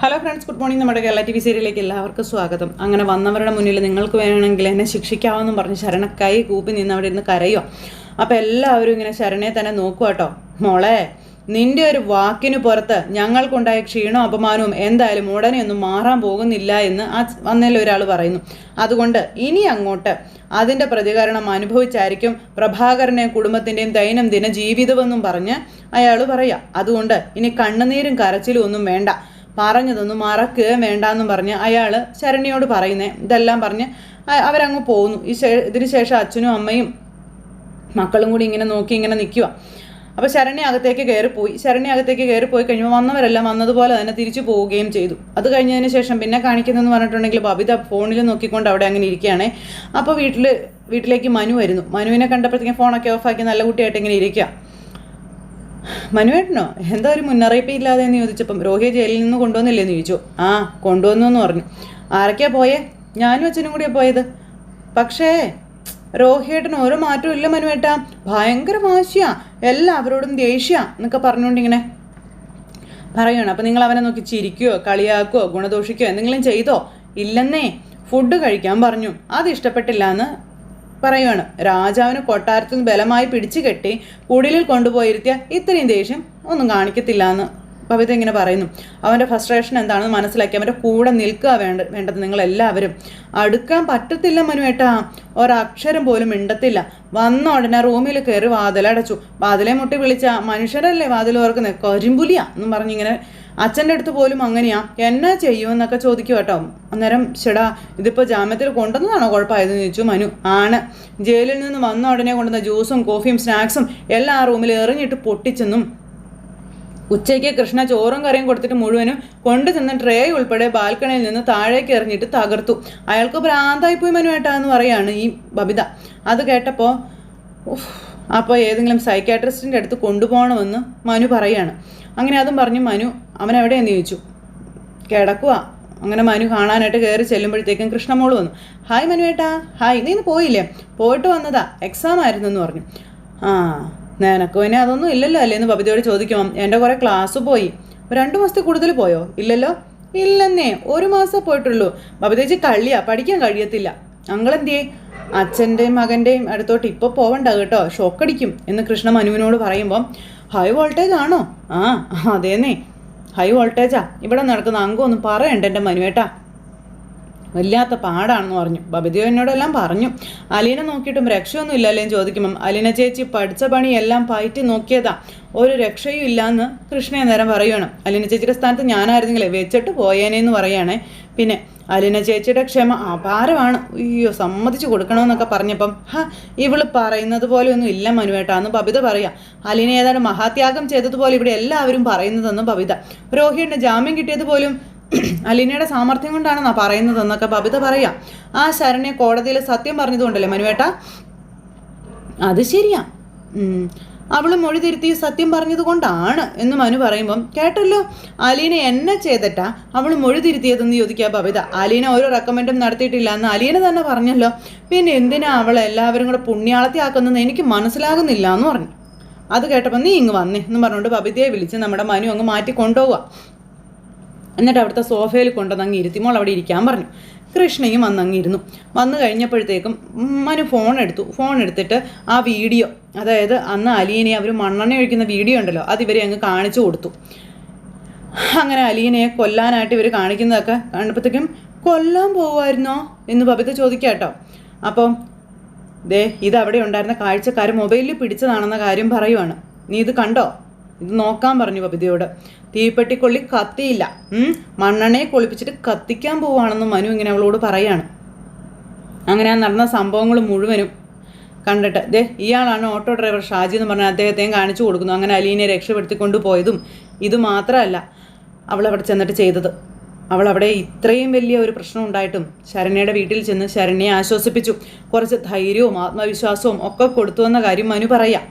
Hello friends, good morning. നമ്മുടെ Kerala TV സീരിയലിലേക്ക് എല്ലാവർക്കും സ്വാഗതം. അങ്ങനെ വന്നവരുടെ മുന്നിൽ നിങ്ങൾക്ക് വേണമെങ്കിൽ എന്നെ ശിക്ഷിക്കാമെന്നും പറഞ്ഞ് ശരണ കൈ കൂപ്പി നിന്ന് അവിടെ ഇരുന്ന് കരയോ. അപ്പോൾ എല്ലാവരും ഇങ്ങനെ ശരണയെ തന്നെ നോക്കുക കേട്ടോ. മോളെ, നിന്റെ ഒരു വാക്കിന് പുറത്ത് ഞങ്ങൾക്കുണ്ടായ ക്ഷീണവും അപമാനവും എന്തായാലും ഉടനെ ഒന്നും മാറാൻ പോകുന്നില്ല എന്ന് വന്നതിൽ ഒരാൾ പറയുന്നു. അതുകൊണ്ട് ഇനി അങ്ങോട്ട് അതിൻ്റെ പ്രതികരണം അനുഭവിച്ചായിരിക്കും പ്രഭാകരനെ കുടുംബത്തിൻ്റെയും ദൈനംദിന ജീവിതമെന്നും പറഞ്ഞ് അയാൾ പറയാം. അതുകൊണ്ട് ഇനി കണ്ണുനീരും കരച്ചിലും ഒന്നും വേണ്ട, പറഞ്ഞതൊന്നും മറക്കുകയും വേണ്ടാന്നും പറഞ്ഞ് അയാൾ ശരണ്യയോട് പറയുന്നേ. ഇതെല്ലാം പറഞ്ഞ് അവരങ്ങ് പോകുന്നു. ഇതിന് ശേഷം അച്ഛനും അമ്മയും മക്കളും കൂടി ഇങ്ങനെ നോക്കി ഇങ്ങനെ നിൽക്കുക. അപ്പോൾ ശരണ്യ അകത്തേക്ക് കയറിപ്പോയി കഴിയുമ്പോൾ വന്നവരെല്ലാം വന്നതുപോലെ തന്നെ തിരിച്ചു പോവുകയും ചെയ്തു. അത് കഴിഞ്ഞതിന് ശേഷം പിന്നെ കാണിക്കുന്നതെന്ന് പറഞ്ഞിട്ടുണ്ടെങ്കിൽ ബബിത ഫോണിൽ നോക്കിക്കൊണ്ട് അവിടെ അങ്ങനെ ഇരിക്കുകയാണേ. അപ്പോൾ വീട്ടിലേക്ക് മനു വരുന്നു. മനുവിനെ കണ്ടപ്പോഴത്തേക്കും ഫോണൊക്കെ ഓഫാക്കി നല്ല കുട്ടിയായിട്ട് ഇങ്ങനെ ഇരിക്കുക. മനുവേട്ടനോ, എന്താ ഒരു മുന്നറിയിപ്പ് ഇല്ലാതെ എന്ന് ചോദിച്ചപ്പം രോഹിയെ ജയിലിൽ നിന്ന് കൊണ്ടുവന്നില്ലേന്ന് ചോദിച്ചു. ആ, കൊണ്ടുവന്നു എന്ന് പറഞ്ഞു. ആരൊക്കെയാ പോയേ? ഞാനും അച്ഛനും കൂടിയാണ് പോയത്. പക്ഷേ രോഹിയേട്ടന് ഓരോ മാറ്റവും ഇല്ല മനുവേട്ടാ, ഭയങ്കര വാശിയാ, എല്ലാവരോടും ദേഷ്യ എന്നൊക്കെ പറഞ്ഞുകൊണ്ടിങ്ങനെ പറയുകയാണ്. അപ്പം നിങ്ങൾ അവനെ നോക്കി ചിരിക്കുകയോ കളിയാക്കുകയോ ഗുണദോഷിക്കുകയോ എന്തെങ്കിലും ചെയ്തോ? ഇല്ലെന്നേ, ഫുഡ് കഴിക്കാൻ പറഞ്ഞു, അത് ഇഷ്ടപ്പെട്ടില്ല എന്ന് പറയുകയാണ്. രാജാവിന് കൊട്ടാരത്തിൽ നിന്ന് ബലമായി പിടിച്ചു കെട്ടി കുടിലിൽ കൊണ്ടുപോയിരുത്തിയ ഇത്രയും ദേഷ്യം ഒന്നും കാണിക്കത്തില്ല എന്ന് ബബിത ഇങ്ങനെ പറയുന്നു. അവൻ്റെ ഫ്രസ്ട്രേഷൻ എന്താണെന്ന് മനസ്സിലാക്കി അവൻ്റെ കൂടെ നിൽക്കുക വേണ്ടത് നിങ്ങളെല്ലാവരും. അടുക്കാൻ പറ്റത്തില്ല മനുവേട്ടാ, ഒരക്ഷരം പോലും മിണ്ടത്തില്ല. വന്ന ഉടനെ റൂമിൽ കയറി വാതിലടച്ചു. വാതിലെ മുട്ടി വിളിച്ച മനുഷ്യരല്ലേ വാതിൽ ഓർക്കുന്നത്, കരിമ്പുലിയാ എന്നും പറഞ്ഞിങ്ങനെ അച്ഛൻ്റെ അടുത്ത് പോലും അങ്ങനെയാ, എന്നാ ചെയ്യുമെന്നൊക്കെ ചോദിക്കും കേട്ടോ. അന്നേരം ചേടാ, ഇതിപ്പോൾ ജാമ്യത്തിൽ കൊണ്ടുവന്നതാണോ കുഴപ്പമായതെന്ന് ചോദിച്ചു മനു. ആണ്, ജയിലിൽ നിന്ന് വന്ന ഉടനെ കൊണ്ടുവന്ന ജ്യൂസും കോഫിയും സ്നാക്സും എല്ലാം ആ റൂമിൽ എറിഞ്ഞിട്ട് പൊട്ടിച്ചെന്നും ഉച്ചയ്ക്ക് കൃഷ്ണ ചോറും കറിയും കൊടുത്തിട്ട് മുഴുവനും കൊണ്ടു ചെന്ന ട്രേ ഉൾപ്പെടെ ബാൽക്കണിയിൽ നിന്ന് താഴേക്ക് എറിഞ്ഞിട്ട് തകർത്തു. അയാൾക്ക് ഭ്രാന്തായിപ്പോയി മനുവേട്ടാ എന്ന് പറയാണ് ഈ ബബിത. അത് കേട്ടപ്പോൾ അപ്പോൾ ഏതെങ്കിലും സൈക്കാട്രിസ്റ്റിൻ്റെ അടുത്ത് കൊണ്ടുപോകണമെന്ന് മനു പറയാണ്. അങ്ങനെ അതും പറഞ്ഞു മനു അവൻ എവിടെയെന്ന് ചോദിച്ചു. കിടക്കുക. അങ്ങനെ മനു കാണാനായിട്ട് കയറി ചെല്ലുമ്പോഴത്തേക്കും കൃഷ്ണമോള് വന്നു. ഹായ് മനുവേട്ടാ. ഹായ്, നീ ഇന്ന് പോയില്ലേ? പോയിട്ട് വന്നതാ, എക്സാം ആയിരുന്നു എന്ന് പറഞ്ഞു. ആ, നിനക്ക് പിന്നെ അതൊന്നും ഇല്ലല്ലോ അല്ലേ എന്ന് ബബിതയോട് ചോദിക്കുമ്പം എൻ്റെ കുറേ ക്ലാസ് പോയി. 2 മാസത്തിൽ കൂടുതൽ പോയോ? ഇല്ലല്ലോ. ഇല്ലെന്നേ, 1 മാസം പോയിട്ടുള്ളൂ. ബബിതേച്ചി കള്ളിയാ, പഠിക്കാൻ കഴിയത്തില്ല. അങ്ങളെന്തിയേ? അച്ഛൻ്റെയും മകൻ്റെയും അടുത്തോട്ട് ഇപ്പോൾ പോവണ്ട കേട്ടോ, ഷോക്കടിക്കും എന്ന് കൃഷ്ണ മനുവിനോട് പറയുമ്പം ഹൈ വോൾട്ടേജ് ആണോ? ആ അതേന്നേ, ഹൈ വോൾട്ടേജാ. ഇവിടെ നടക്കുന്ന അംഗമൊന്നും പറയണ്ട എൻ്റെ മനുവേട്ടാ, വല്ലാത്ത പാടാണെന്ന് പറഞ്ഞു. ബബിതയോ എന്നോടെല്ലാം പറഞ്ഞു. അലീന നോക്കിയിട്ടും രക്ഷയൊന്നും ഇല്ലല്ലേ എന്ന് ചോദിക്കുമ്പം അലീന ചേച്ചി പഠിച്ച പണിയെല്ലാം പയറ്റി നോക്കിയതാ, ഒരു രക്ഷയും ഇല്ലയെന്ന് കൃഷ്ണ നേരം പറയുകയാണ്. അലീന ചേച്ചിയുടെ സ്ഥാനത്ത് ഞാനായിരുന്നെങ്കിലേ വെച്ചിട്ട് പോയേനേന്ന് പറയുകയാണേ. പിന്നെ അലീന ചേച്ചിയുടെ ക്ഷമ അപാരമാണ്, അയ്യോ സമ്മതിച്ചു കൊടുക്കണമെന്നൊക്കെ പറഞ്ഞപ്പം ഇവള് പറയുന്നത് പോലെ ഒന്നും ഇല്ല മനുവേട്ടാന്ന് ബബിത പറയാം. അലീന ഏതാണ്ട് മഹാത്യാഗം ചെയ്തതുപോലെ ഇവിടെ എല്ലാവരും പറയുന്നതെന്ന് ബബിത. രോഹിയുടെ ജാമ്യം കിട്ടിയത് പോലും അലീനയുടെ സാമർഥ്യം കൊണ്ടാണെന്നാ പറയുന്നതെന്നൊക്കെ ബബിത പറയാം. ആ ശരണ്യ കോടതിയിൽ സത്യം പറഞ്ഞതുകൊണ്ടല്ലേ മനുവേട്ടാ? അത് ശരിയാ, അവൾ മൊഴി തിരുത്തി സത്യം പറഞ്ഞത് കൊണ്ടാണ് എന്ന് മനു പറയുമ്പം കേട്ടല്ലോ, അലീന എന്നെ ചെയ്തിട്ടാ അവൾ മൊഴി തിരുത്തിയതെന്ന് ചോദിക്കുക ബബിത. അലീന ഒരു റെക്കമെൻഡും നടത്തിയിട്ടില്ല എന്ന് അലീന തന്നെ പറഞ്ഞല്ലോ, പിന്നെ എന്തിനാ അവൾ എല്ലാവരും കൂടെ പുണ്യാളത്തി ആക്കുന്നതെന്ന് എനിക്ക് മനസ്സിലാകുന്നില്ല എന്ന് പറഞ്ഞു. അത് കേട്ടപ്പോൾ നീ ഇങ്ങ് വന്നേ എന്ന് പറഞ്ഞുകൊണ്ട് ബബിതയെ വിളിച്ച് നമ്മുടെ മനു അങ്ങ് മാറ്റി കൊണ്ടുപോവുക. എന്നിട്ട് അവിടുത്തെ സോഫയിൽ കൊണ്ടുവന്നങ്ങ് ഇരുത്തിമോൾ അവിടെ ഇരിക്കാൻ പറഞ്ഞു. കൃഷ്ണയും വന്നങ്ങിരുന്നു. വന്നു കഴിഞ്ഞപ്പോഴത്തേക്കും മനു ഫോൺ എടുത്തിട്ട് ആ വീഡിയോ, അതായത് അന്ന് അലീനയെ അവർ മണ്ണെണ്ണ ഒഴിക്കുന്ന വീഡിയോ ഉണ്ടല്ലോ, അത് ഇവരെ അങ്ങ് കാണിച്ചു കൊടുത്തു. അങ്ങനെ അലീനയെ കൊല്ലാനായിട്ട് ഇവർ കാണിക്കുന്നതൊക്കെ കണ്ടപ്പോഴത്തേക്കും കൊല്ലാൻ പോവുമായിരുന്നോ എന്ന് ബബിത ചോദിക്കാം കേട്ടോ. അപ്പം ഇതവിടെ ഉണ്ടായിരുന്ന കാഴ്ചക്കാർ മൊബൈലിൽ പിടിച്ചതാണെന്ന കാര്യം പറയുവാണ്. നീ ഇത് കണ്ടോ? ഇത് നോക്കാൻ പറഞ്ഞു ബബിതയോട്. തീപ്പെട്ടിക്കൊള്ളി കത്തിയില്ല, മണ്ണെണ്ണയെ കൊളിപ്പിച്ചിട്ട് കത്തിക്കാൻ പോവുകയാണെന്ന് മനു ഇങ്ങനെ അവളോട് പറയാണ്. അങ്ങനെ ആ നടന്ന സംഭവങ്ങൾ മുഴുവനും കണ്ടിട്ട് ഇയാളാണ് ഓട്ടോ ഡ്രൈവർ ഷാജി എന്ന് പറഞ്ഞാൽ അദ്ദേഹത്തെയും കാണിച്ചു കൊടുക്കുന്നു. അങ്ങനെ അലീനെ രക്ഷപ്പെടുത്തിക്കൊണ്ട് പോയതും ഇത് മാത്രമല്ല അവളവിടെ ചെന്നിട്ട് ചെയ്തത്. അവളവിടെ ഇത്രയും വലിയ ഒരു പ്രശ്നം ഉണ്ടായിട്ടും ശരണ്യയുടെ വീട്ടിൽ ചെന്ന് ശരണ്യയെ ആശ്വസിപ്പിച്ചു. കുറച്ച് ധൈര്യവും ആത്മവിശ്വാസവും ഒക്കെ കൊടുത്തു എന്ന കാര്യം മനു പറയാം.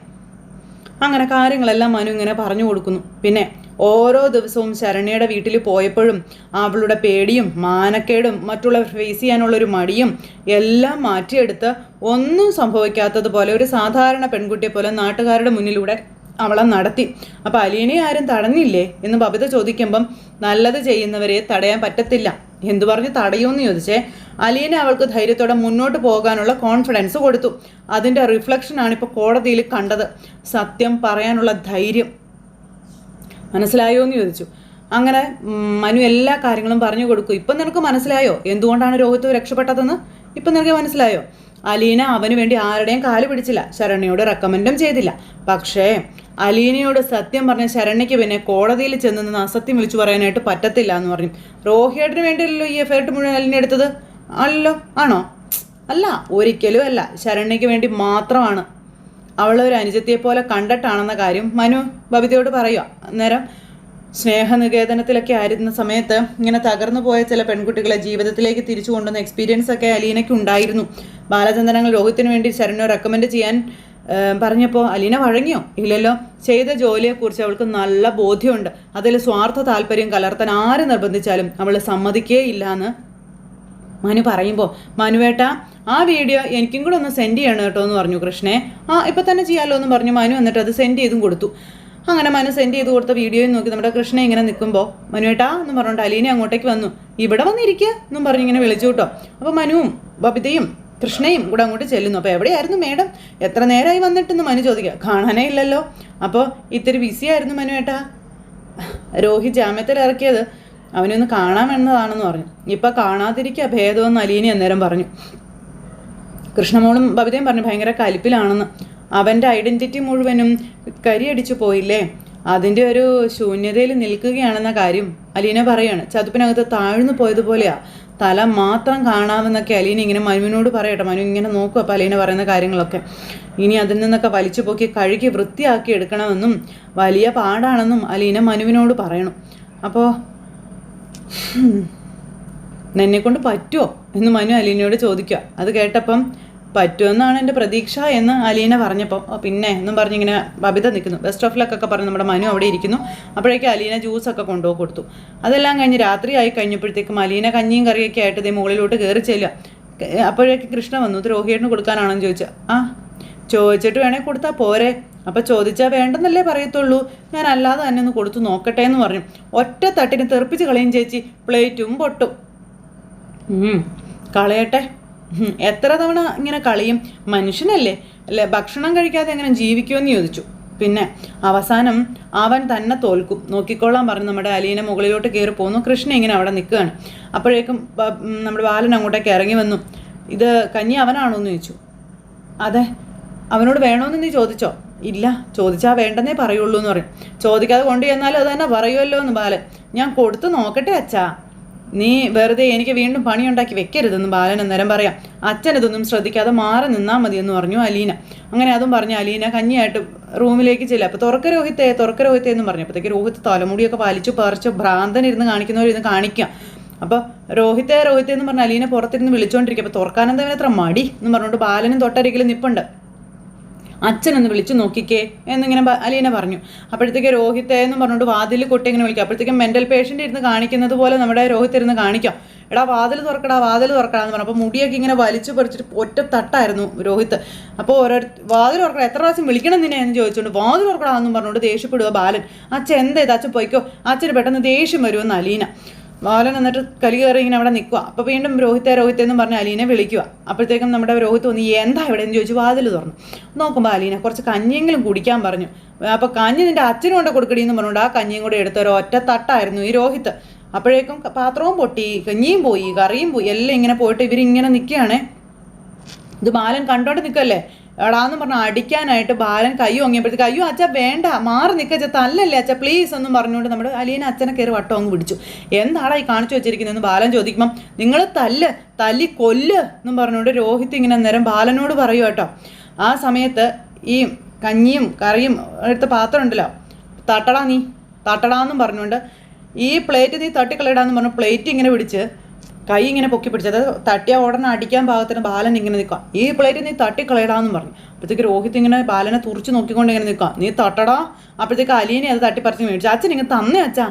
അങ്ങനെ കാര്യങ്ങളെല്ലാം മനു ഇങ്ങനെ പറഞ്ഞു കൊടുക്കുന്നു. പിന്നെ ഓരോ ദിവസവും ശരണ്യയുടെ വീട്ടിൽ പോയപ്പോഴും അവളുടെ പേടിയും മാനക്കേടും മറ്റുള്ളവർ ഫേസ് ചെയ്യാനുള്ളൊരു മടിയും എല്ലാം മാറ്റിയെടുത്ത് ഒന്നും സംഭവിക്കാത്തതുപോലെ ഒരു സാധാരണ പെൺകുട്ടിയെ പോലെ നാട്ടുകാരുടെ മുന്നിലൂടെ അവളെ നടത്തി. അപ്പോൾ അലീനെ ആരും തടഞ്ഞില്ലേ എന്ന് ബബിത ചോദിക്കുമ്പം നല്ലത് ചെയ്യുന്നവരെ തടയാൻ പറ്റത്തില്ല. എന്തു പറഞ്ഞ് തടയുമെന്ന് ചോദിച്ചേ, അലീന അവൾക്ക് ധൈര്യത്തോടെ മുന്നോട്ട് പോകാനുള്ള കോൺഫിഡൻസ് കൊടുത്തു. അതിൻ്റെ റിഫ്ലക്ഷനാണ് ഇപ്പോൾ കോടതിയിൽ കണ്ടത്. സത്യം പറയാനുള്ള ധൈര്യം. മനസ്സിലായോ എന്ന് ചോദിച്ചു. അങ്ങനെ മനു എല്ലാ കാര്യങ്ങളും പറഞ്ഞു കൊടുക്കും. ഇപ്പം നിനക്ക് മനസ്സിലായോ എന്തുകൊണ്ടാണ് രോഹിത് രക്ഷപ്പെട്ടതെന്ന്? ഇപ്പം നിനക്ക് മനസ്സിലായോ? അലീന അവന് വേണ്ടി ആരുടെയും കാല് പിടിച്ചില്ല, ശരണ്യയോട് റെക്കമെൻഡും ചെയ്തില്ല. പക്ഷേ അലീനയോട് സത്യം പറഞ്ഞ ശരണ്യയ്ക്ക് പിന്നെ കോടതിയിൽ ചെന്ന് അസത്യം വിളിച്ചു പറയാനായിട്ട് പറ്റത്തില്ല എന്ന് പറഞ്ഞു. റോഹിയേട്ടന് വേണ്ടിയല്ലോ ഈ എഫേർട്ട് മുഴുവൻ അലീന എടുത്തത്? അല്ലല്ലോ. ആണോ? അല്ല, ഒരിക്കലും അല്ല. ശരണ്യയ്ക്ക് വേണ്ടി മാത്രമാണ്. അവളൊരു അനുജത്തിയെപ്പോലെ കണ്ടിട്ടാണെന്ന കാര്യം മനു ബബിതയോട് പറയുക. അന്നേരം സ്നേഹനികേതനത്തിലൊക്കെ ആയിരുന്ന സമയത്ത് ഇങ്ങനെ തകർന്നു പോയ ചില പെൺകുട്ടികളെ ജീവിതത്തിലേക്ക് തിരിച്ചു കൊണ്ടുവന്ന എക്സ്പീരിയൻസ് ഒക്കെ അലീനയ്ക്ക് ഉണ്ടായിരുന്നു. ബാലചന്ദ്രങ്ങൾ രോഹിത്തിന് വേണ്ടി ശരണ്യ റെക്കമെൻഡ് ചെയ്യാൻ പറഞ്ഞപ്പോൾ അലീന വഴങ്ങിയോ? ഇല്ലല്ലോ. ചെയ്ത ജോലിയെക്കുറിച്ച് അവൾക്ക് നല്ല ബോധ്യമുണ്ട്. അതിൽ സ്വാർത്ഥ താല്പര്യം കലർത്താൻ ആര് നിർബന്ധിച്ചാലും അവൾ സമ്മതിക്കേ ഇല്ല എന്ന് മനു പറയുമ്പോൾ, മനുവേട്ട ആ വീഡിയോ എനിക്കും കൂടെ ഒന്ന് സെൻഡ് ചെയ്യണം കേട്ടോ എന്ന് പറഞ്ഞു കൃഷ്ണേ. ഇപ്പം തന്നെ ചെയ്യാമല്ലോ എന്ന് പറഞ്ഞു മനു. എന്നിട്ട് അത് സെൻഡ് ചെയ്തും കൊടുത്തു. അങ്ങനെ മനു സെൻഡ് ചെയ്ത് കൊടുത്ത വീഡിയോയും നോക്കി നമ്മുടെ കൃഷ്ണ ഇങ്ങനെ നിൽക്കുമ്പോൾ, മനുവേട്ടാ എന്ന് പറഞ്ഞുകൊണ്ട് അലീന അങ്ങോട്ടേക്ക് വന്നു. ഇവിടെ വന്നിരിക്കുക എന്നും പറഞ്ഞ് ഇങ്ങനെ വിളിച്ചു കേട്ടോ. അപ്പോൾ മനുവും ബബിതയും കൃഷ്ണയും കൂടെ അങ്ങോട്ട് ചെല്ലുന്നു. അപ്പോൾ എവിടെയായിരുന്നു മേഡം? എത്ര നേരമായി വന്നിട്ടെന്ന് മനു ചോദിക്കുക. കാണാനേ ഇല്ലല്ലോ. അപ്പോൾ ഇത്തിരി ബിസിയായിരുന്നു മനുവേട്ടാ. രോഹിത് ജാമ്യത്തിൽ ഇറക്കിയത് അവനൊന്ന് കാണാമെന്നതാണെന്ന് പറഞ്ഞു. ഇപ്പം കാണാതിരിക്കുക ഭേദമെന്ന് അലീന അന്നേരം പറഞ്ഞു. കൃഷ്ണമോളും ബബിതയും പറഞ്ഞു ഭയങ്കര കലിപ്പിലാണെന്ന്. അവൻ്റെ ഐഡൻറ്റിറ്റി മുഴുവനും കരിയടിച്ചു പോയില്ലേ, അതിൻ്റെ ഒരു ശൂന്യതയിൽ നിൽക്കുകയാണെന്ന കാര്യം അലീന പറയാണ്. ചതുപ്പിനകത്ത് താഴ്ന്നു പോയതുപോലെയാ, തല മാത്രം കാണാമെന്നൊക്കെ അലീന ഇങ്ങനെ മനുവിനോട് പറയട്ടെ. മനു ഇങ്ങനെ നോക്കും അപ്പോൾ അലീന പറയുന്ന കാര്യങ്ങളൊക്കെ. ഇനി അതിൽ നിന്നൊക്കെ വലിച്ചു പോക്കി കഴുകി വൃത്തിയാക്കി എടുക്കണമെന്നും വലിയ പാടാണെന്നും അലീന മനുവിനോട് പറയണം. അപ്പോൾ എന്നെക്കൊണ്ട് പറ്റുമോ എന്ന് മനു അലീനയോട് ചോദിക്കുക. അത് കേട്ടപ്പം പറ്റുമെന്നാണ് എൻ്റെ പ്രതീക്ഷ എന്ന് അലീന പറഞ്ഞപ്പോൾ പിന്നെ എന്നും പറഞ്ഞിങ്ങനെ ബബിത നിൽക്കുന്നു. ബെസ്റ്റ് ഓഫ് ലക്കൊക്കെ പറഞ്ഞ് നമ്മുടെ മനു അവിടെ ഇരിക്കുന്നു. അപ്പോഴേക്കും അലീന ജ്യൂസൊക്കെ കൊണ്ടുപോയി കൊടുത്തു. അതെല്ലാം കഴിഞ്ഞ് രാത്രിയായി കഴിഞ്ഞപ്പോഴത്തേക്കും അലീന കഞ്ഞിയും കറിയൊക്കെ ആയിട്ട് ഇതേ മുകളിലോട്ട് കയറി ചെല്ലുക. അപ്പോഴേക്കും കൃഷ്ണ വന്നു. ഇത് രോഹിയേട്ടന് കൊടുക്കാനാണെന്ന് ചോദിച്ചാൽ ചോദിച്ചിട്ട് വേണേൽ കൊടുത്താൽ പോരെ. അപ്പോൾ ചോദിച്ചാൽ വേണ്ടെന്നല്ലേ പറയത്തുള്ളൂ, ഞാൻ അല്ലാതെ തന്നെ ഒന്ന് കൊടുത്തു നോക്കട്ടെ എന്ന് പറഞ്ഞു. ഒറ്റ തട്ടിന് തെറിപ്പിച്ച് കളയും ചേച്ചി, പ്ലേറ്റും പൊട്ടും. കളയട്ടെ, എത്ര തവണ ഇങ്ങനെ കളയും? മനുഷ്യനല്ലേ, അല്ലേ? ഭക്ഷണം കഴിക്കാതെ എങ്ങനെ ജീവിക്കുമെന്ന് ചോദിച്ചു. പിന്നെ അവസാനം അവൻ തന്നെ തോൽക്കും, നോക്കിക്കൊള്ളാൻ പറഞ്ഞു നമ്മുടെ അലീന മുകളിലോട്ട് കയറി പോന്നു. കൃഷ്ണ ഇങ്ങനെ അവിടെ നിൽക്കുകയാണ്. അപ്പോഴേക്കും നമ്മുടെ ബാലൻ അങ്ങോട്ടേക്ക് ഇറങ്ങി വന്നു. ഇത് കഞ്ഞി അവനാണോ എന്ന് ചോദിച്ചു. അതെ. അവനോട് വേണമെന്ന് നീ ചോദിച്ചോ? ഇല്ല, ചോദിച്ചാൽ വേണ്ടെന്നേ പറയുള്ളൂ എന്ന് പറയും. ചോദിക്കാതെ കൊണ്ടു ചെന്നാലും അത് തന്നെ പറയുമല്ലോ എന്ന് ബാലൻ. ഞാൻ കൊടുത്തു നോക്കട്ടെ അച്ഛാ, നീ വെറുതെ എനിക്ക് വീണ്ടും പണിയുണ്ടാക്കി വെക്കരുതെന്ന് ബാലൻ അന്നേരം പറയാം. അച്ഛനതൊന്നും ശ്രദ്ധിക്കാതെ മാറി നിന്നാൽ മതി എന്ന് പറഞ്ഞു അലീന. അങ്ങനെ അതും പറഞ്ഞു അലീന കഞ്ഞിയായിട്ട് റൂമിലേക്ക് ചെല്ലുക. അപ്പോൾ തുറക്ക രോഹിത്തേ എന്ന് പറഞ്ഞു. അപ്പോഴത്തേക്ക് രോഹിത്ത് തലമുടിയൊക്കെ വലിച്ചു പറിച്ച് ഭ്രാന്തനിരുന്ന് കാണിക്കുന്നവരിന്ന് കാണിക്കാം. അപ്പോൾ രോഹിത്തേ എന്ന് പറഞ്ഞ അലീന പുറത്തിരുന്ന് വിളിച്ചുകൊണ്ടിരിക്കുക. അപ്പോൾ തുറക്കാനെന്താ എത്ര മടി എന്ന് പറഞ്ഞുകൊണ്ട് ബാലനും തൊട്ടരികിലും നിൽപ്പുണ്ട്. അച്ഛനൊന്ന് വിളിച്ചു നോക്കിക്കേ എന്നിങ്ങനെ അലീന പറഞ്ഞു. അപ്പോഴത്തേക്ക് രോഹിത്തേ എന്ന് പറഞ്ഞുകൊണ്ട് വാതിൽ കൊട്ടി ഇങ്ങനെ വിളിക്കുക. അപ്പോഴത്തേക്കും മെൻ്റൽ പേഷ്യൻ്റ് ഇരുന്ന് കാണിക്കുന്നത് പോലെ നമ്മുടെ രോഹിത്ത് ഇരുന്ന് കാണിക്കാം. എടാ വാതിൽ തുറക്കടാ എന്ന് പറഞ്ഞു. അപ്പോൾ മുടിയൊക്കെ ഇങ്ങനെ വലിച്ചു പറിച്ചിട്ട് ഒറ്റ തട്ടായിരുന്നു രോഹിത്ത്. അപ്പോൾ വാതിൽ തുറക്കടാ, എത്ര പ്രാവശ്യം വിളിക്കണം നിന്നെ എന്ന് ചോദിച്ചുകൊണ്ട് വാതിൽ തുറക്കടാ എന്നും പറഞ്ഞുകൊണ്ട് ദേഷ്യപ്പെടുക ബാലൻ. അച്ഛൻ എന്താ ഇത്, അച്ഛൻ പോയിക്കോ, അച്ഛന് പെട്ടെന്ന് ദേഷ്യം വരുമെന്ന് അലീന. ബാലൻ എന്നിട്ട് കലി കയറി ഇങ്ങനെ അവിടെ നിൽക്കുക. അപ്പോൾ വീണ്ടും രോഹിത്തേ എന്ന് പറഞ്ഞ് അലീനെ വിളിക്കുക. അപ്പോഴത്തേക്കും നമ്മുടെ രോഹിത്ത് വന്ന് എന്താ ഇവിടെ എന്ന് ചോദിച്ചു വാതിൽ തുറന്നു. നോക്കുമ്പോൾ അലീന കുറച്ച് കഞ്ഞിയെങ്കിലും കുടിക്കാൻ പറഞ്ഞു. അപ്പോൾ കഞ്ഞി നിൻ്റെ അച്ഛനും കൊണ്ട് കൊടുക്കടി എന്ന് പറഞ്ഞുകൊണ്ട് ആ കഞ്ഞിയും കൂടെ എടുത്തൊരു ഒറ്റ തട്ടായിരുന്നു ഈ രോഹിത്ത്. അപ്പോഴേക്കും പാത്രവും പൊട്ടി, കഞ്ഞിയും പോയി, കറിയും പോയി, എല്ലാം ഇങ്ങനെ പോയിട്ട് ഇവരിങ്ങനെ നിൽക്കുകയാണേ. ഇത് ബാലൻ കണ്ടോണ്ട് നിൽക്കല്ലേ. എടാന്ന് പറഞ്ഞാൽ അടിക്കാനായിട്ട് ബാലൻ കൈ ഒങ്ങിയപ്പോഴത്തേക്ക് അയ്യോ അച്ഛ വേണ്ട, മാറി നിൽക്കച്ച, തല്ലല്ലേ അച്ഛ പ്ലീസ് എന്നും പറഞ്ഞുകൊണ്ട് നമ്മുടെ അലീന അച്ഛനെ കയറി വട്ടം അങ്ങ് പിടിച്ചു. എന്താടാ ഈ കാണിച്ചു വെച്ചിരിക്കുന്നതെന്ന് ബാലൻ ചോദിക്കുമ്പം നിങ്ങൾ തല്ലി കൊല്ല് എന്നും പറഞ്ഞുകൊണ്ട് രോഹിത്ത് ഇങ്ങനെ നേരം ബാലനോട് പറയൂ കേട്ടോ. ആ സമയത്ത് ഈ കഞ്ഞിയും കറിയും എടുത്ത പാത്രം ഉണ്ടല്ലോ, തട്ടടാന്നും പറഞ്ഞുകൊണ്ട് ഈ പ്ലേറ്റ് നീ തട്ടിക്കളയിടാന്ന് പറഞ്ഞു പ്ലേറ്റ് ഇങ്ങനെ പിടിച്ച് കൈ ഇങ്ങനെ പൊക്കി പിടിച്ചത് തട്ടിയ ഉടനെ അടിക്കാൻ പാകത്തിന് ബാലൻ ഇങ്ങനെ നിൽക്കുക. ഈ പ്ലേറ്റ് നീ തട്ടിക്കളയിടാന്ന് പറഞ്ഞു. അപ്പോഴത്തേക്ക് രോഹിത്ത് ഇങ്ങനെ ബാലനെ തുറച്ച് നോക്കിക്കൊണ്ട് ഇങ്ങനെ നിൽക്കുക. നീ തട്ടടാ. അപ്പോഴത്തേക്ക് അലീനെ അത് തട്ടിപ്പറിച്ച് മേടിച്ചു. അച്ഛൻ ഇങ്ങനെ തന്നേ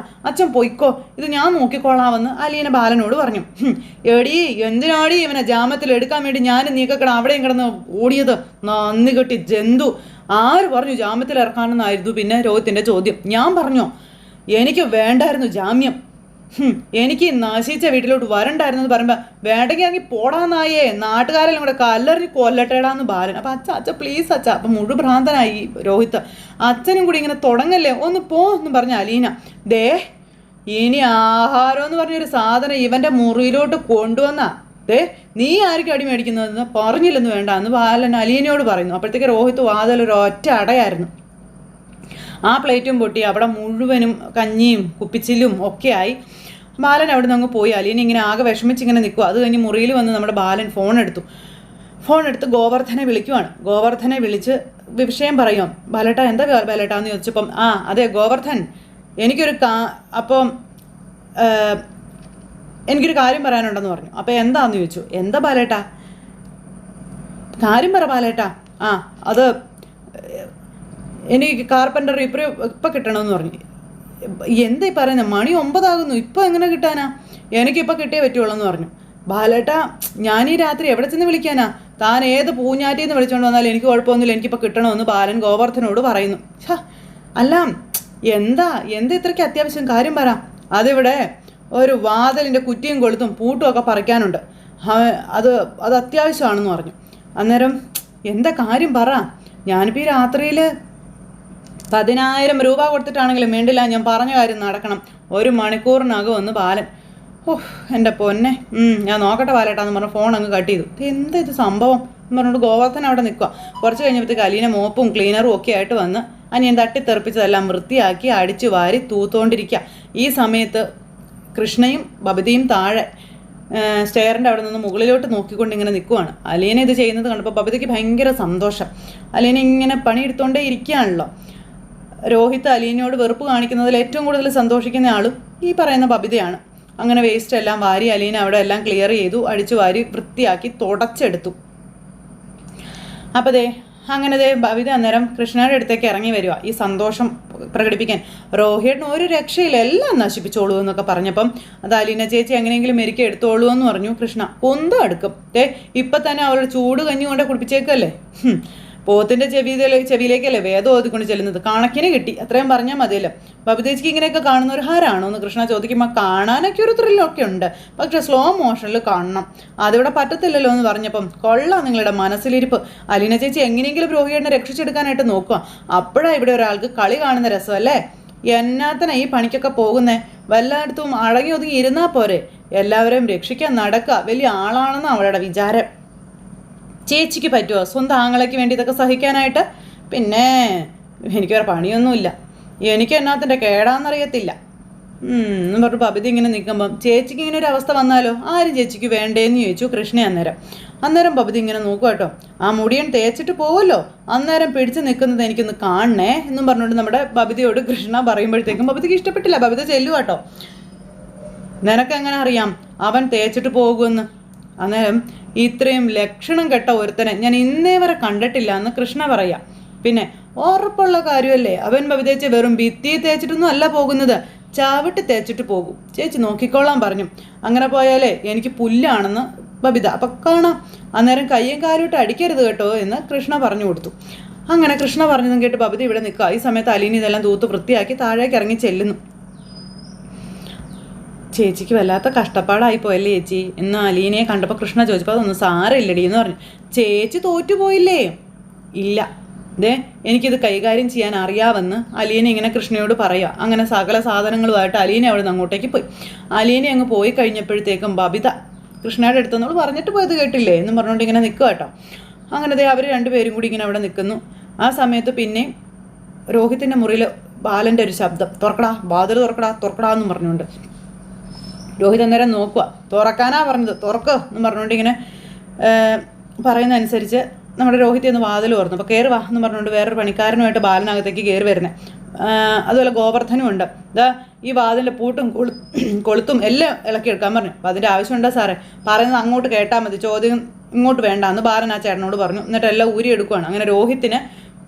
അച്ഛൻ പൊയ്ക്കോ, ഇത് ഞാൻ നോക്കിക്കൊള്ളാമെന്ന് അലീന ബാലനോട് പറഞ്ഞു. എടീ എന്തിനാടി ഇവനെ ജാമത്തിൽ എടുക്കാൻ വേണ്ടി ഞാനും നീക്കക്കണം അവിടെയും കിടന്ന് ഓടിയത്, നന്ദി കെട്ടി ജന്തു. ആര് പറഞ്ഞു ജാമ്യത്തിൽ ഇറക്കാനെന്നായിരുന്നു പിന്നെ രോഹിത്തിൻ്റെ ചോദ്യം. ഞാൻ പറഞ്ഞോ എനിക്ക് വേണ്ടായിരുന്നു ജാമ്യം, എനിക്ക് നശിച്ച വീട്ടിലോട്ട് വരണ്ടായിരുന്നെന്ന് പറയുമ്പോൾ വേണ്ടെങ്കിൽ പോടാന്നായേ, നാട്ടുകാരെല്ലാം കൂടെ കല്ലെറിഞ്ഞ് കൊല്ലട്ടേടാന്ന് ബാലൻ. അപ്പം അച്ഛ പ്ലീസ് അച്ഛ. അപ്പം മുഴുവൻ ഭ്രാന്തനായി രോഹിത്ത്. അച്ഛനും കൂടി ഇങ്ങനെ തുടങ്ങല്ലേ, ഒന്ന് പോ എന്ന് പറഞ്ഞ അലീന. ദേ ഇനി ആഹാരം എന്ന് പറഞ്ഞൊരു സാധനം ഇവൻ്റെ മുറിയിലോട്ട് കൊണ്ടുവന്നാ നീ ആർക്കും അടി മേടിക്കുന്നതെന്ന് പറഞ്ഞില്ലെന്ന് വേണ്ട എന്ന് ബാലൻ അലീനയോട് പറയുന്നു. അപ്പോഴത്തേക്ക് രോഹിത്ത് വാതിലൊരു ഒറ്റ അടയായിരുന്നു. ആ പ്ലേറ്റും പൊട്ടി, അവിടെ മുഴുവനും കഞ്ഞിയും കുപ്പിച്ചിലും ഒക്കെ ആയി. ബാലൻ അവിടെ നിന്ന് അങ്ങ് പോയി. അലീന ഇങ്ങനെ ആകെ വിഷമിച്ചിങ്ങനെ നിൽക്കുക. അത് കഴിഞ്ഞ് മുറിയിൽ വന്ന് നമ്മുടെ ബാലൻ ഫോൺ എടുത്ത് ഗോവർദ്ധനെ വിളിക്കുവാണ്. ഗോവർദ്ധനെ വിളിച്ച് വിഷയം പറയുമോ, ബാലേട്ട എന്താ ബാലേട്ടാന്ന് ചോദിച്ചപ്പം അതെ ഗോവർദ്ധൻ, എനിക്കൊരു കാര്യം പറയാനുണ്ടെന്ന് പറഞ്ഞു. അപ്പോൾ എന്താന്ന് ചോദിച്ചു. എന്താ ബാലേട്ടാ, കാര്യം പറ ബാലേട്ടാ. അത് എനിക്ക് കാർപ്പൻ്റർ ഇപ്പം കിട്ടണമെന്ന് പറഞ്ഞു. എന്തായി പറയുന്നത്, മണി 9 ആകുന്നു, ഇപ്പം എങ്ങനെ കിട്ടാനാ, എനിക്കിപ്പോൾ കിട്ടിയേ പറ്റുള്ളൂ എന്ന് പറഞ്ഞു. ബാലേട്ടാ ഞാനീ രാത്രി എവിടെ ചെന്ന് വിളിക്കാനാ, താൻ ഏത് പൂഞ്ഞാറ്റിൽ നിന്ന് വിളിച്ചുകൊണ്ട് വന്നാലും എനിക്ക് കുഴപ്പമൊന്നുമില്ല, എനിക്കിപ്പോൾ കിട്ടണമെന്ന് ബാലൻ ഗോവർദ്ധനോട് പറയുന്നു. അല്ല എന്താ ഇത്രയ്ക്ക് അത്യാവശ്യം, കാര്യം പറ. അതിവിടെ ഒരു വാതിലിൻ്റെ കുറ്റിയും കൊളുത്തും പൂട്ടും ഒക്കെ പറിക്കാനുണ്ട്, അത് അത്യാവശ്യമാണെന്ന് പറഞ്ഞു. അന്നേരം എന്താ കാര്യം പറ. ഞാനിപ്പോൾ ഈ രാത്രിയിൽ 10,000 രൂപ കൊടുത്തിട്ടാണെങ്കിലും വേണ്ടില്ല, ഞാൻ പറഞ്ഞ കാര്യം നടക്കണം, 1 മണിക്കൂറിനകം ഒന്ന് ബാലൻ. എൻ്റെ പൊന്നെ, ഞാൻ നോക്കട്ടെ ബാലേട്ടാന്ന് പറഞ്ഞ് ഫോൺ അങ്ങ് കട്ട് ചെയ്തു. എന്താ ഇത് സംഭവം എന്ന് പറഞ്ഞുകൊണ്ട് ഗോവർദ്ധൻ അവിടെ നിൽക്കുക. കുറച്ച് കഴിഞ്ഞപ്പോഴത്തേക്ക് അലീന മോപ്പും ക്ലീനറും ഒക്കെ ആയിട്ട് വന്ന് അനിയൻ തട്ടിത്തെറിപ്പിച്ചതെല്ലാം വൃത്തിയാക്കി അടിച്ചു വാരി തൂത്തോണ്ടിരിക്കുക. ഈ സമയത്ത് കൃഷ്ണയും ബബിതയും താഴെ സ്റ്റെയറിൻ്റെ അവിടെ നിന്ന് മുകളിലോട്ട് നോക്കിക്കൊണ്ട് ഇങ്ങനെ നിൽക്കുവാണ്. അലീന ഇത് ചെയ്യുന്നത് കണ്ടപ്പോൾ ബബിതയ്ക്ക് ഭയങ്കര സന്തോഷം. അലീന ഇങ്ങനെ പണിയെടുത്തോണ്ടേ ഇരിക്കുകയാണല്ലോ. രോഹിത്ത് അലീനയോട് വെറുപ്പ് കാണിക്കുന്നതിൽ ഏറ്റവും കൂടുതൽ സന്തോഷിക്കുന്ന ആളും ഈ പറയുന്ന ബബിതയാണ്. അങ്ങനെ വേസ്റ്റ് എല്ലാം വാരി അലീന അവിടെ എല്ലാം ക്ലിയർ ചെയ്തു, അടിച്ചു വാരി വൃത്തിയാക്കി തുടച്ചെടുത്തു. അപ്പോൾ അങ്ങനെ ബബിത അന്നേരം കൃഷ്ണയുടെ അടുത്തേക്ക് ഇറങ്ങി വരിക ഈ സന്തോഷം പ്രകടിപ്പിക്കാൻ. രോഹിയേട്ടന് ഒരു രക്ഷയില്ല, എല്ലാം നശിപ്പിച്ചോളൂ എന്നൊക്കെ പറഞ്ഞപ്പം അത് അലീന ചേച്ചി എങ്ങനെയെങ്കിലും മെരുക്കി എടുത്തോളൂ എന്ന് പറഞ്ഞു. കൃഷ്ണ കൊന്തും അടുക്കും. ഇപ്പം തന്നെ അവരുടെ ചൂട് കഞ്ഞി കൊണ്ട് കുടിപ്പിച്ചേക്കല്ലേ, പോത്തിൻ്റെ ചെവിയിലേക്കല്ലേ വേദം ഓതിക്കൊണ്ട് ചെല്ലുന്നത്, കണക്കിന് കിട്ടി, അത്രയും പറഞ്ഞാൽ മതിയല്ലോ. ബബിതേച്ചിക്ക് ഇങ്ങനെയൊക്കെ കാണുന്ന ഒരു ഹാരാണോ എന്ന് കൃഷ്ണ ചോദിക്കുമ്പോൾ കാണാനൊക്കെ ഒരു ത്രില്ലൊക്കെ ഉണ്ട്, പക്ഷെ സ്ലോ മോഷനിൽ കാണണം, അതിവിടെ പറ്റത്തില്ലല്ലോ എന്ന് പറഞ്ഞപ്പം കൊള്ളാം നിങ്ങളുടെ മനസ്സിലിരിപ്പ്. അലീന ചേച്ചി എങ്ങനെയെങ്കിലും രോഹിയേട്ടനെ രക്ഷിച്ചെടുക്കാനായിട്ട് നോക്കുക, അപ്പോഴാണ് ഇവിടെ ഒരാൾക്ക് കളി കാണുന്ന രസമല്ലേ. എന്നാത്തനെ ഈ പണിക്കൊക്കെ പോകുന്നേ, വല്ലയിടത്തും അടങ്ങി ഒതുങ്ങി ഇരുന്നാൽ പോരെ, എല്ലാവരെയും രക്ഷിക്കാൻ നടക്കുക വലിയ ആളാണെന്ന് അവളുടെ വിചാരം. ചേച്ചിക്ക് പറ്റുമോ സ്വന്തം ആങ്ങളയ്ക്ക് വേണ്ടി ഇതൊക്കെ സഹിക്കാനായിട്ട്? പിന്നെ എനിക്ക് വേറെ പണിയൊന്നുമില്ല, എനിക്ക് എന്നാത്തിൻ്റെ കേടാന്നറിയത്തില്ല എന്ന് പറഞ്ഞു ബബിത ഇങ്ങനെ നിൽക്കുമ്പം ചേച്ചിക്ക് ഇങ്ങനെ ഒരു അവസ്ഥ വന്നാലോ, ആരും ചേച്ചിക്ക് വേണ്ടേന്ന് ചോദിച്ചു കൃഷ്ണ. അന്നേരം ബബിത ഇങ്ങനെ നോക്കുക കേട്ടോ, ആ മുടിയൻ തേച്ചിട്ട് പോവല്ലോ, അന്നേരം പിടിച്ച് നിൽക്കുന്നത് എനിക്കൊന്ന് കാണണേ എന്നും പറഞ്ഞുകൊണ്ട് നമ്മുടെ ബബിതയോട് കൃഷ്ണ പറയുമ്പോഴത്തേക്കും ബബിതയ്ക്ക് ഇഷ്ടപ്പെട്ടില്ല. ബബിത ചെല്ലു കേട്ടോ, നിനക്കെങ്ങനെ അറിയാം അവൻ തേച്ചിട്ട് പോകുമെന്ന്? അന്നേരം ഇത്രയും ലക്ഷണം കെട്ട ഒരുത്തനെ ഞാൻ ഇന്നേ വരെ കണ്ടിട്ടില്ല എന്ന് കൃഷ്ണ പറയാം. പിന്നെ ഉറപ്പുള്ള കാര്യമല്ലേ, അവൻ ബബിതേച്ചി വെറും ഭിത്തി തേച്ചിട്ടൊന്നും അല്ല പോകുന്നത്, ചവിട്ടി തേച്ചിട്ട് പോകും, ചേച്ചി നോക്കിക്കോളാൻ പറഞ്ഞു. അങ്ങനെ പോയാലേ എനിക്ക് പുല്ലാണെന്ന് ബബിത അപ്പം കാണാം, അന്നേരം കയ്യും കാലോട്ട് അടിക്കരുത് കേട്ടോ എന്ന് കൃഷ്ണ പറഞ്ഞു കൊടുത്തു. അങ്ങനെ കൃഷ്ണ പറഞ്ഞതും കേട്ട് ബബിത ഇവിടെ നിൽക്കുക. ഈ സമയത്ത് അലീന ഇതെല്ലാം തൂത്ത് വൃത്തിയാക്കി താഴേക്ക് ഇറങ്ങി ചെല്ലുന്നു. ചേച്ചിക്ക് വല്ലാത്ത കഷ്ടപ്പാടായി പോയല്ലേ ചേച്ചി എന്ന് അലീനയെ കണ്ടപ്പോൾ കൃഷ്ണ ചോദിച്ചപ്പോൾ അതൊന്നും സാരമില്ലടി എന്ന് പറഞ്ഞു. ചേച്ചി തോറ്റുപോയില്ലേ? ഇല്ല, എനിക്കിത് കൈകാര്യം ചെയ്യാൻ അറിയാമെന്ന് അലീന ഇങ്ങനെ കൃഷ്ണയോട് പറയുക. അങ്ങനെ സകല സാധനങ്ങളുമായിട്ട് അലീന അവിടെ നിന്ന് അങ്ങോട്ടേക്ക് പോയി. അലീന അങ്ങ് പോയി കഴിഞ്ഞപ്പോഴത്തേക്കും ബബിത കൃഷ്ണയുടെ അടുത്തെന്നോട് പറഞ്ഞിട്ട് പോയത് കേട്ടില്ലേ എന്നും പറഞ്ഞുകൊണ്ട് ഇങ്ങനെ നിൽക്കുക കേട്ടോ. അങ്ങനെ അവർ രണ്ടുപേരും കൂടി ഇങ്ങനെ അവിടെ നിൽക്കുന്നു. ആ സമയത്ത് പിന്നെ രോഹിത്തിൻ്റെ മുറിയിൽ ബാലൻ്റെ ഒരു ശബ്ദം, തുറക്കടാ വാതിൽ തുറക്കടാ എന്നും പറഞ്ഞുകൊണ്ട്. രോഹിത് അന്നേരം നോക്കുക, തുറക്കാനാ പറഞ്ഞത്, തുറക്കുക എന്നും പറഞ്ഞുകൊണ്ട് ഇങ്ങനെ പറയുന്നതനുസരിച്ച് നമ്മുടെ രോഹിത് ഒന്ന് വാതിൽ തുറന്നു. അപ്പോൾ കയറി വാ എന്ന് പറഞ്ഞുകൊണ്ട് വേറൊരു പണിക്കാരനുമായിട്ട് ബാലനകത്തേക്ക് കയറി വരുന്നത്. അതുപോലെ ഗോവർദ്ധനും ഉണ്ട്. ഈ വാതിലിൻ്റെ പൂട്ടും കൊളുത്തും എല്ലാം ഇളക്കിയെടുക്കാൻ പറഞ്ഞു. അപ്പോൾ അതിൻ്റെ ആവശ്യമുണ്ടോ സാറേ, പറയുന്നത് അങ്ങോട്ട് കേട്ടാൽ മതി, ചോദ്യം ഇങ്ങോട്ട് വേണ്ട എന്ന് ബാലൻ ആ ചേട്ടനോട് പറഞ്ഞു. എന്നിട്ട് എല്ലാം ഊരിയെടുക്കുകയാണ്. അങ്ങനെ രോഹിത്തിന്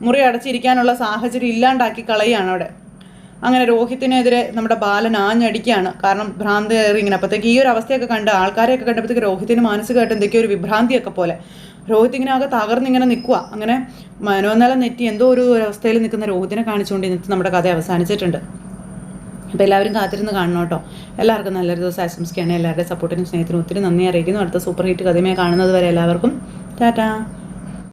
മുറി അടച്ചിരിക്കാനുള്ള സാഹചര്യം ഇല്ലാണ്ടാക്കി കളയുകയാണ് അവിടെ. അങ്ങനെ രോഹിത്തിനെതിരെ നമ്മുടെ ബാലൻ ആഞ്ഞടിക്കുകയാണ്. കാരണം ഭ്രാന്തി കയറി ഇങ്ങനെ. അപ്പോഴത്തേക്ക് ഈ ഒരു അവസ്ഥയൊക്കെ കണ്ട് ആൾക്കാരെയൊക്കെ കണ്ടപ്പോഴത്തേക്ക് രോഹിത്തിന് മാനസികമായിട്ട് എന്തൊക്കെയോ ഒരു വിഭ്രാന്തിയൊക്കെ പോലെ രോഹിത് ഇങ്ങനെ ആകെ തകർന്നിങ്ങനെ നിൽക്കുക. അങ്ങനെ മനോനില നെറ്റി എന്തോ ഒരു അവസ്ഥയിൽ നിൽക്കുന്ന രോഹിത്തിനെ കാണിച്ചുകൊണ്ട് ഇന്നത്തെ നമ്മുടെ കഥ അവസാനിച്ചിട്ടുണ്ട്. അപ്പോൾ എല്ലാവരും കാത്തിരുന്ന് കാണണം കേട്ടോ. എല്ലാവർക്കും നല്ലൊരു ദിവസം ആശംസിക്കുകയാണ്. എല്ലാവരുടെ സപ്പോർട്ടിനും സ്നേഹത്തിനും ഒത്തിരി നന്ദി അറിയിക്കുന്നു. അടുത്ത സൂപ്പർ ഹിറ്റ് കഥയുമായി കാണുന്നത് വരെ എല്ലാവർക്കും ടാറ്റാ.